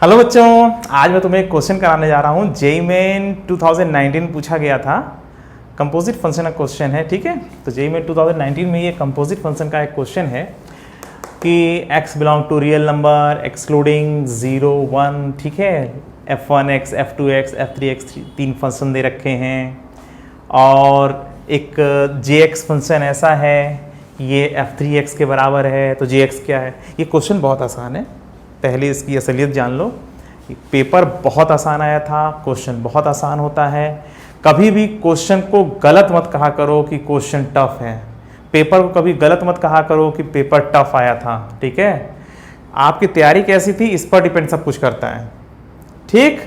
Hello बच्चों, आज मैं तुम्हें एक क्वेश्चन कराने जा रहा हूँ। जेईई मेन 2019 पूछा गया था। कंपोजिट फंक्शन का क्वेश्चन है, ठीक है। तो जेईई मेन 2019 में ये कंपोजिट फंक्शन का एक क्वेश्चन है कि x belong to real number excluding 0, 1, ठीक है। f1x, f2x, f3x, तीन फंक्शन दे रखे हैं और एक jx फंक्शन ऐसा है, ये f3x के बराबर है। तो jx क्या है? ये क्वेश्चन बहुत आसान है, पहले इसकी असलियत जान लो। पेपर बहुत आसान आया था, क्वेश्चन बहुत आसान होता है। कभी भी क्वेश्चन को गलत मत कहा करो कि क्वेश्चन टफ है। पेपर को कभी गलत मत कहा करो कि पेपर टफ आया था, ठीक है। आपकी तैयारी कैसी थी इस पर डिपेंड सब कुछ करता है, ठीक।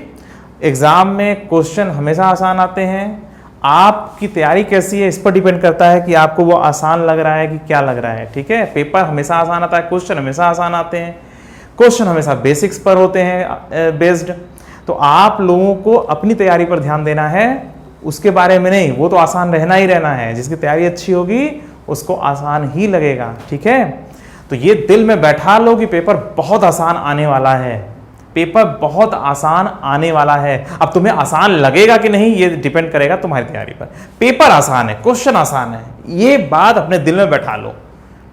एग्जाम में क्वेश्चन हमेशा आसान आते हैं। आपकी तैयारी कैसी है इस पर डिपेंड करता है कि आपको वो आसान लग रहा है कि क्या लग रहा है, ठीक है। पेपर हमेशा आसान आता है, क्वेश्चन हमेशा आसान आते हैं, क्वेश्चन हमेशा बेसिक्स पर होते हैं बेस्ड। तो आप लोगों को अपनी तैयारी पर ध्यान देना है, उसके बारे में नहीं। वो तो आसान रहना ही रहना है, जिसकी तैयारी अच्छी होगी उसको आसान ही लगेगा, ठीक है। तो ये दिल में बैठा लो कि पेपर बहुत आसान आने वाला है, पेपर बहुत आसान आने वाला है। अब तुम्हें आसान लगेगा कि नहीं ये डिपेंड करेगा तुम्हारी तैयारी पर। पेपर आसान है, क्वेश्चन आसान है, ये बात अपने दिल में बैठा लो,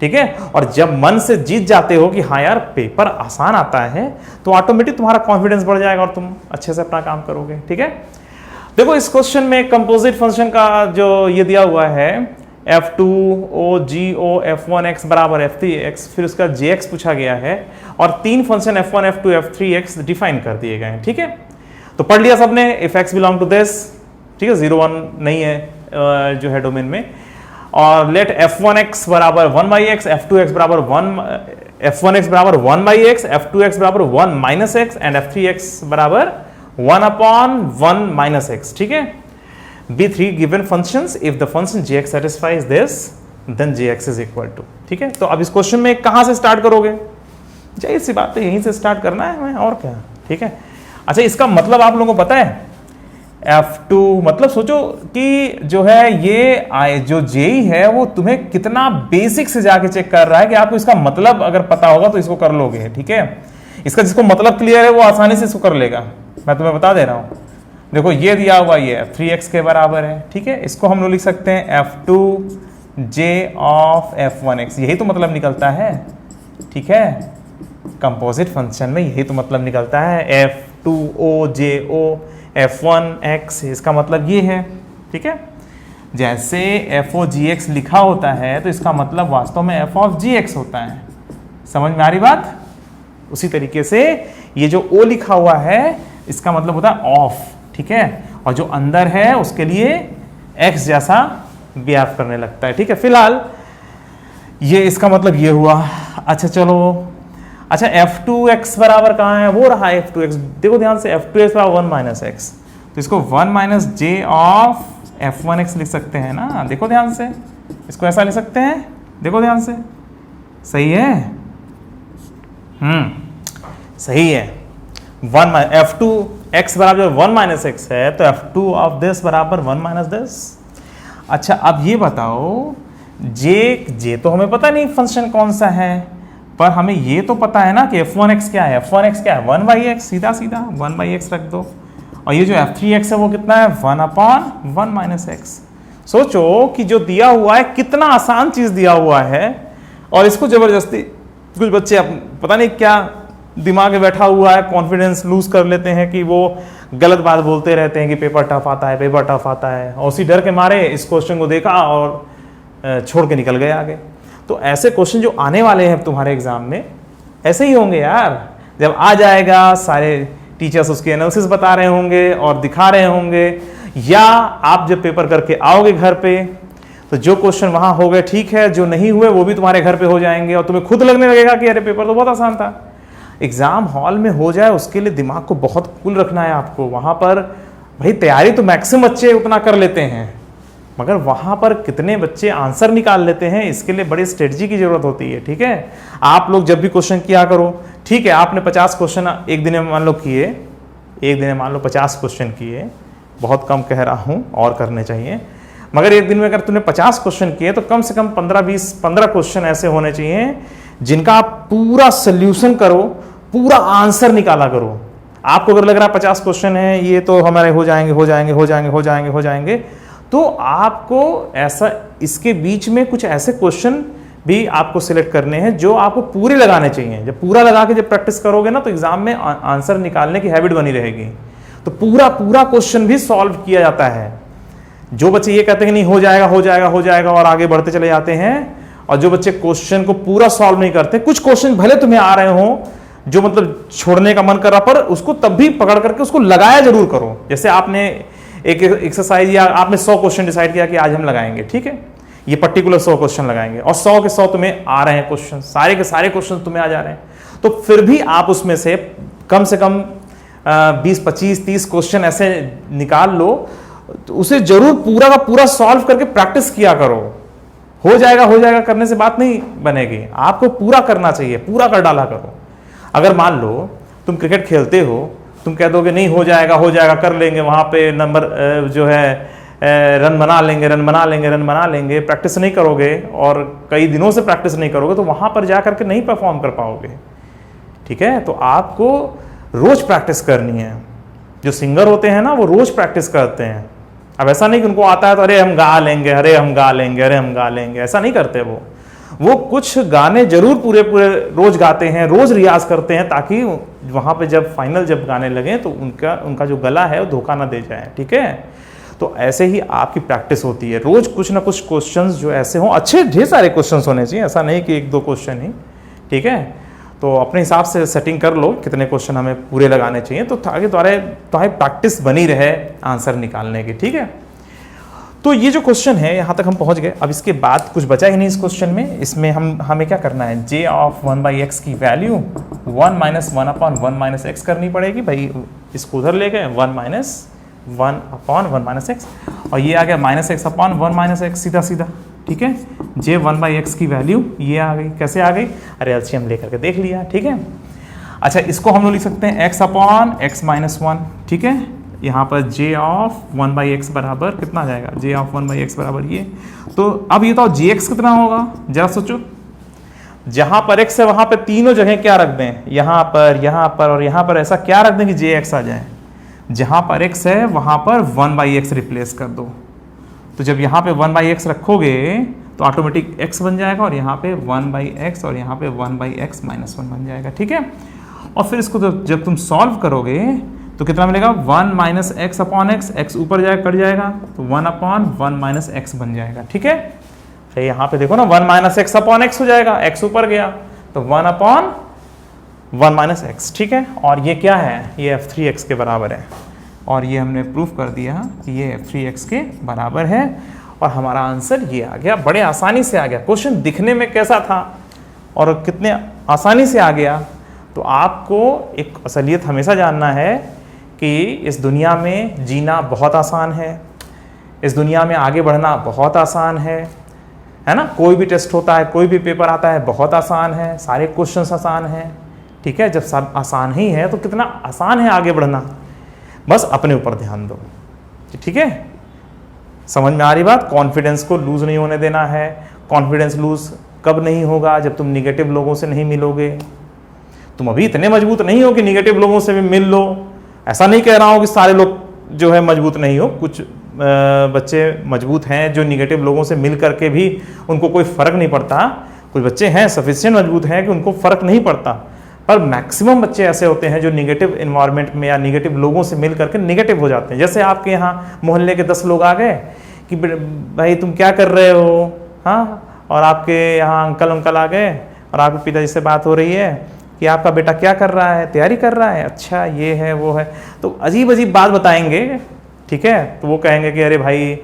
ठीक है। और जब मन से जीत जाते हो कि हाँ यार पेपर आसान आता है, तो ऑटोमेटिक तुम्हारा कॉन्फिडेंस बढ़ जाएगा और तुम अच्छे से अपना काम करोगे, ठीक है। देखो इस क्वेश्चन में कंपोजिट फंक्शन का जो ये दिया हुआ है f2o f1x बराबर f3x, फिर उसका jx पूछा गया है और तीन function f1, f2, f3x define कर दिए गए हैं, ठीक है। तो पढ़ लिया सबने, if x belong to this, ठीक है, 0, 1 नहीं है जो है डोमेन में। और लेट f1x बराबर 1/x, f2x बराबर 1, f1x बराबर 1/x, f2x बराबर 1 माइनस x एंड f3x बराबर 1/1 x, ठीक है। be 3 given functions if the function gx satisfies this then gx is equal to, ठीक है। तो अब इस क्वेश्चन में कहां से स्टार्ट करोगे? जाहिर सी बात है यहीं से स्टार्ट करना है हमें, और क्या, ठीक है। अच्छा, इसका मतलब आप लोगों को पता है? F2 मतलब सोचो कि जो है ये जो जेईई है वो तुम्हें कितना बेसिक से जाके चेक कर रहा है कि आपको इसका मतलब अगर पता होगा तो इसको कर लोगे, ठीक है। इसका जिसको मतलब क्लियर है वो आसानी से इसको कर लेगा, मैं तुम्हें बता दे रहा हूं। देखो ये दिया हुआ ये 3x के बराबर है, ठीक है। इसको हम लोग लिख सकते हैं f2j ऑफ f1x, यही तो मतलब निकलता है, ठीक है। कंपोजिट फंक्शन में यही तो मतलब निकलता है, f2o f1x, इसका मतलब ये है, ठीक है। जैसे f(gx) लिखा होता है तो इसका मतलब वास्तव में f(gx) होता है। समझ में आ रही बात? उसी तरीके से ये जो o लिखा हुआ है इसका मतलब होता है ऑफ, ठीक है। और जो अंदर है उसके लिए x जैसा बिहेव करने लगता है, ठीक है। फिलहाल ये इसका मतलब ये हुआ। अच्छा चलो, अच्छा f2x बराबर कहाँ है? वो रहा f2x, देखो ध्यान से, f2x बराबर 1 माइनस x, तो इसको 1 माइनस j ऑफ f1x लिख सकते हैं ना। देखो ध्यान से, इसको ऐसा लिख सकते हैं, देखो ध्यान से, सही है? सही है। f2x बराबर 1 माइनस x है तो f2 ऑफ दिस बराबर 1 माइनस दिस। अच्छा अब ये बताओ, j तो हमें पता नहीं फंक्शन कौन सा है, पर हमें ये तो पता है ना कि f1x क्या है। f1x क्या है? 1/x, सीधा सीधा 1/x रख दो। और ये जो f3x है वो कितना है? 1/1 माइनस x। सोचो कि जो दिया हुआ है कितना आसान चीज दिया हुआ है और इसको जबरदस्ती कुछ बच्चे पता नहीं क्या दिमाग में बैठा हुआ है, कॉन्फिडेंस लूज कर लेते हैं कि वो गलत बात बोलते रहते हैं कि पेपर टफ आता है, पेपर टफ आता है, और उसी डर के मारे इस क्वेश्चन को देखा और छोड़ के निकल गए आगे। तो ऐसे क्वेश्चन जो आने वाले हैं तुम्हारे एग्जाम में ऐसे ही होंगे यार। जब आ जाएगा सारे टीचर्स उसके एनालिसिस बता रहे होंगे और दिखा रहे होंगे, या आप जब पेपर करके आओगे घर पे तो जो क्वेश्चन वहां हो गए ठीक है, जो नहीं हुए वो भी तुम्हारे घर पे हो जाएंगे और तुम्हें खुद लगने लगेगा कि अरे पेपर तो बहुत आसान था। एग्जाम हॉल में हो जाए उसके लिए दिमाग को बहुत कूल रखना है आपको। वहां पर भाई तैयारी तो मैक्सिमम बच्चे उतना कर लेते हैं, मगर वहां पर कितने बच्चे आंसर निकाल लेते हैं इसके लिए बड़ी स्ट्रेटजी की जरूरत होती है, ठीक है। आप लोग जब भी क्वेश्चन किया करो, ठीक है, आपने 50 क्वेश्चन एक दिन में मान लो किए, एक दिन में मान लो 50 क्वेश्चन किए, बहुत कम कह रहा हूं और करने चाहिए, मगर एक दिन में अगर तुमने 50 क्वेश्चन किए तो कम से कम 15 क्वेश्चन ऐसे होने चाहिए जिनका आप पूरा सोल्यूशन करो, पूरा आंसर निकाला करो, आपको अगर लग रहा है 50 क्वेश्चन है, ये तो हमारे हो जाएंगे हो जाएंगे हो जाएंगे हो जाएंगे हो जाएंगे, तो आपको ऐसा इसके बीच में कुछ ऐसे क्वेश्चन भी आपको सिलेक्ट करने हैं जो आपको पूरे लगाने चाहिए। जब पूरा लगा के जब प्रैक्टिस करोगे ना, तो एग्जाम में आंसर निकालने की हैबिट बनी रहेगी। तो पूरा पूरा क्वेश्चन भी सॉल्व किया जाता है। जो बच्चे ये कहते हैं कि नहीं हो जाएगा हो जाएगा हो जाएगा और आगे बढ़ते चले जाते हैं, और जो बच्चे क्वेश्चन को पूरा सॉल्व नहीं करते, कुछ क्वेश्चन भले तुम्हें आ रहे हो जो मतलब छोड़ने का मन कर रहा, पर उसको तब भी पकड़ करके उसको लगाया जरूर करो। जैसे आपने एक एक्सरसाइज या आपने 100 क्वेश्चन डिसाइड किया कि आज हम लगाएंगे, ठीक है, ये पर्टिकुलर 100 क्वेश्चन लगाएंगे, और 100 के 100 तुम्हें आ रहे हैं क्वेश्चन, सारे के सारे क्वेश्चन तुम्हें आ जा रहे हैं, तो फिर भी आप उसमें से कम 20, 25, 30 क्वेश्चन ऐसे निकाल लो, तो उसे जरूर पूरा का पूरा सॉल्व करके प्रैक्टिस किया करो। हो जाएगा करने से बात नहीं बनेगी, आपको पूरा करना चाहिए, पूरा कर डाला करो। अगर मान लो तुम क्रिकेट खेलते हो, तुम कह दोगे नहीं हो जाएगा कर लेंगे, वहां पे नंबर जो है रन बना लेंगे, प्रैक्टिस नहीं करोगे और कई दिनों से प्रैक्टिस नहीं करोगे, तो वहां पर जा करके नहीं परफॉर्म कर पाओगे। ठीक है, तो आपको रोज प्रैक्टिस करनी है। जो सिंगर होते हैं ना, वो रोज प्रैक्टिस करते हैं। अब ऐसा नहीं कि उनको आता है तो अरे हम गा लेंगे, ऐसा नहीं करते वो कुछ गाने जरूर पूरे रोज गाते हैं, रोज रियाज करते हैं, ताकि वहां पे जब फाइनल जब गाने लगे तो उनका जो गला है वो धोखा ना दे जाए। ठीक है, तो ऐसे ही आपकी प्रैक्टिस होती है। रोज कुछ ना कुछ क्वेश्चंस जो ऐसे हों, अच्छे ढेर सारे क्वेश्चंस होने चाहिए, ऐसा नहीं कि 1-2 क्वेश्चन ही। ठीक है, तो अपने हिसाब से सेटिंग कर लो कितने क्वेश्चन हमें पूरे लगाने चाहिए, तो ताकि तुम्हारी प्रैक्टिस बनी रहे आंसर निकालने की। ठीक है, तो ये जो क्वेश्चन है यहाँ तक हम पहुँच गए। अब इसके बाद कुछ बचा ही नहीं इस क्वेश्चन में। इसमें हमें क्या करना है, j ऑफ 1/x की वैल्यू 1 - 1/1 - x करनी पड़ेगी। भाई इसको उधर ले गए, 1 - 1/1 - x, और ये आ गया -x/1 - x सीधा। ठीक है, j 1/x की वैल्यू ये आ गई। कैसे आ गई, अरे एलसीएम लेकर के देख लिया। ठीक है, अच्छा इसको हम लोग लिख सकते हैं x/x - 1। ठीक है, यहाँ पर j ऑफ 1/x बराबर कितना आ जाएगा, j ऑफ 1/x बराबर ये। तो अब ये तो gx कितना होगा, जरा सोचो। जहां पर x है वहां पे तीनों जगह क्या रख दें, यहाँ पर और यहाँ पर, ऐसा क्या रख दें कि jx आ जाए। जहां पर x है वहां पर 1/x रिप्लेस कर दो। तो जब यहाँ पे 1/x रखोगे तो ऑटोमेटिक x बन जाएगा, और यहाँ पे 1/x और यहाँ पे 1/x - 1 बन जाएगा। ठीक है, और फिर इसको जब तुम सॉल्व करोगे तो कितना मिलेगा, 1 - x/x, x ऊपर जाएगा कट जाएगा, तो 1/1 - x बन जाएगा। ठीक है, तो यहाँ पे देखो ना 1 - x/x हो जाएगा, x ऊपर गया तो 1/1 - x। ठीक है, और ये क्या है, ये f3x के बराबर है, और ये हमने प्रूफ कर दिया कि ये f3x के बराबर है, और हमारा आंसर ये आ गया। बड़े आसानी से आ गया। क्वेश्चन दिखने में कैसा था और कितने आसानी से आ गया। तो आपको एक असलियत हमेशा जानना है कि इस दुनिया में जीना बहुत आसान है, इस दुनिया में आगे बढ़ना बहुत आसान है ना। कोई भी टेस्ट होता है, कोई भी पेपर आता है, बहुत आसान है, सारे क्वेश्चंस आसान हैं। ठीक है, जब सब आसान ही है तो कितना आसान है आगे बढ़ना। बस अपने ऊपर ध्यान दो। ठीक है, समझ में आ रही बात। कॉन्फिडेंस को लूज नहीं होने देना है। कॉन्फिडेंस लूज कब नहीं होगा, जब तुम निगेटिव लोगों से नहीं मिलोगे। तुम अभी इतने मजबूत नहीं हो कि निगेटिव लोगों से भी मिल लो। ऐसा नहीं कह रहा हूं कि सारे लोग जो है मजबूत नहीं हो, कुछ बच्चे मजबूत हैं जो निगेटिव लोगों से मिल करके भी उनको कोई फर्क नहीं पड़ता। कुछ बच्चे हैं सफिशिएंट मजबूत हैं कि उनको फर्क नहीं पड़ता, पर मैक्सिमम बच्चे ऐसे होते हैं जो निगेटिव इन्वायरमेंट में या निगेटिव लोगों से मिल करके निगेटिव हो जाते हैं। जैसे आपके यहाँ मोहल्ले के 10 लोग आ गए कि भाई तुम क्या कर रहे हो, हाँ, और आपके यहाँ अंकल आ गए और आपके पिताजी से बात हो रही है कि आपका बेटा क्या कर रहा है, तैयारी कर रहा है, अच्छा ये है वो है, तो अजीब अजीब बात बताएंगे। ठीक है, तो वो कहेंगे कि अरे भाई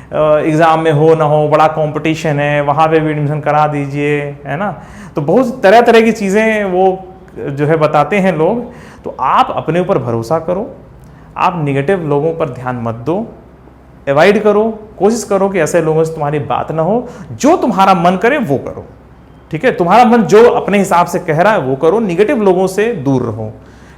एग्ज़ाम में हो ना हो, बड़ा कंपटीशन है, वहाँ पे भी एडमिशन करा दीजिए, है ना। तो बहुत तरह तरह की चीज़ें वो जो है बताते हैं लोग। तो आप अपने ऊपर भरोसा करो, आप निगेटिव लोगों पर ध्यान मत दो, अवॉइड करो, कोशिश करो कि ऐसे लोगों से तुम्हारी बात ना हो। जो तुम्हारा मन करे वो करो। ठीक है, तुम्हारा मन जो अपने हिसाब से कह रहा है वो करो, निगेटिव लोगों से दूर रहो।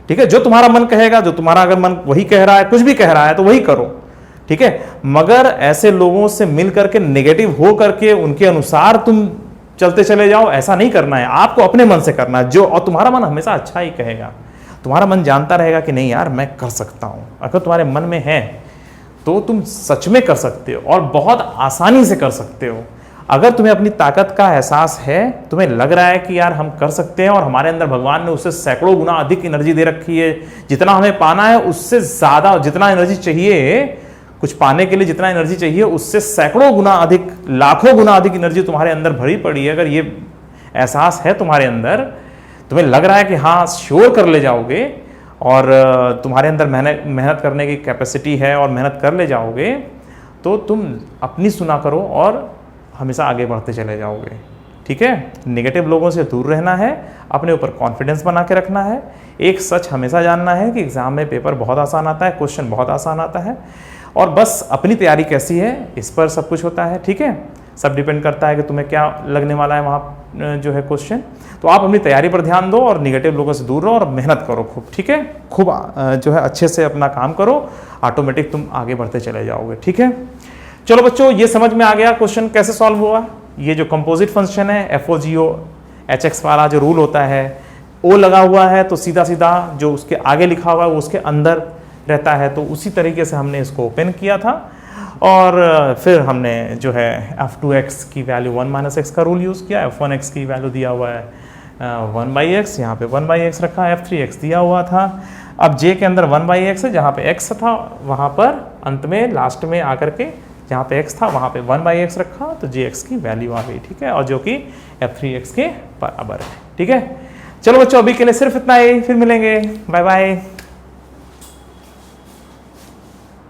ठीक है, जो तुम्हारा मन कहेगा, जो तुम्हारा अगर मन वही कह रहा है, कुछ भी कह रहा है तो वही करो। ठीक है, मगर ऐसे लोगों से मिल करके नेगेटिव हो करके उनके अनुसार तुम चलते चले जाओ, ऐसा नहीं करना है। आपको अपने मन से करना है जो, और तुम्हारा मन हमेशा अच्छा ही कहेगा। तुम्हारा मन जानता रहेगा कि नहीं यार मैं कर सकता हूँ। अगर तुम्हारे मन में है तो तुम सच में कर सकते हो और बहुत आसानी से कर सकते हो। अगर तुम्हें अपनी ताकत का एहसास है, तुम्हें लग रहा है कि यार हम कर सकते हैं और हमारे अंदर भगवान ने उससे सैकड़ों गुना अधिक एनर्जी दे रखी है, जितना हमें पाना है उससे ज़्यादा, जितना एनर्जी चाहिए कुछ पाने के लिए, जितना एनर्जी चाहिए उससे सैकड़ों गुना अधिक, लाखों गुना अधिक एनर्जी तुम्हारे अंदर भरी पड़ी है। अगर ये एहसास है तुम्हारे अंदर, तुम्हें लग रहा है कि हाँ श्योर कर ले जाओगे और तुम्हारे अंदर मेहनत करने की कैपेसिटी है और मेहनत कर ले जाओगे, तो तुम अपनी सुना करो और हमेशा आगे बढ़ते चले जाओगे। ठीक है, नेगेटिव लोगों से दूर रहना है, अपने ऊपर कॉन्फिडेंस बना के रखना है। एक सच हमेशा जानना है कि एग्जाम में पेपर बहुत आसान आता है, क्वेश्चन बहुत आसान आता है, और बस अपनी तैयारी कैसी है इस पर सब कुछ होता है। ठीक है, सब डिपेंड करता है कि तुम्हें क्या लगने वाला है वहाँ जो है क्वेश्चन। तो आप अपनी तैयारी पर ध्यान दो और निगेटिव लोगों से दूर रहो और मेहनत करो खूब। ठीक है, खूब जो है अच्छे से अपना काम करो, ऑटोमेटिक तुम आगे बढ़ते चले जाओगे। ठीक है, चलो बच्चों ये समझ में आ गया क्वेश्चन कैसे सॉल्व हुआ। ये जो कंपोजिट फंक्शन है FOGO HX वाला जो रूल होता है, O लगा हुआ है तो सीधा सीधा जो उसके आगे लिखा हुआ है वो उसके अंदर रहता है, तो उसी तरीके से हमने इसको ओपन किया था और फिर हमने जो है f2x की वैल्यू 1 - x का रूल यूज़ किया। f1x की वैल्यू दिया हुआ है 1/x, यहाँ पे 1/x रखा, f3x दिया हुआ था। अब j के अंदर 1/x है, जहाँ पे x था वहाँ पर अंत में लास्ट में आकर के जहाँ पे x था वहाँ पे 1/x रखा, तो jx की वैल्यू आ गई। ठीक है, और जो कि f3x के बराबर है। ठीक है, चलो बच्चों अभी के लिए सिर्फ इतना ही, फिर मिलेंगे, बाय बाय।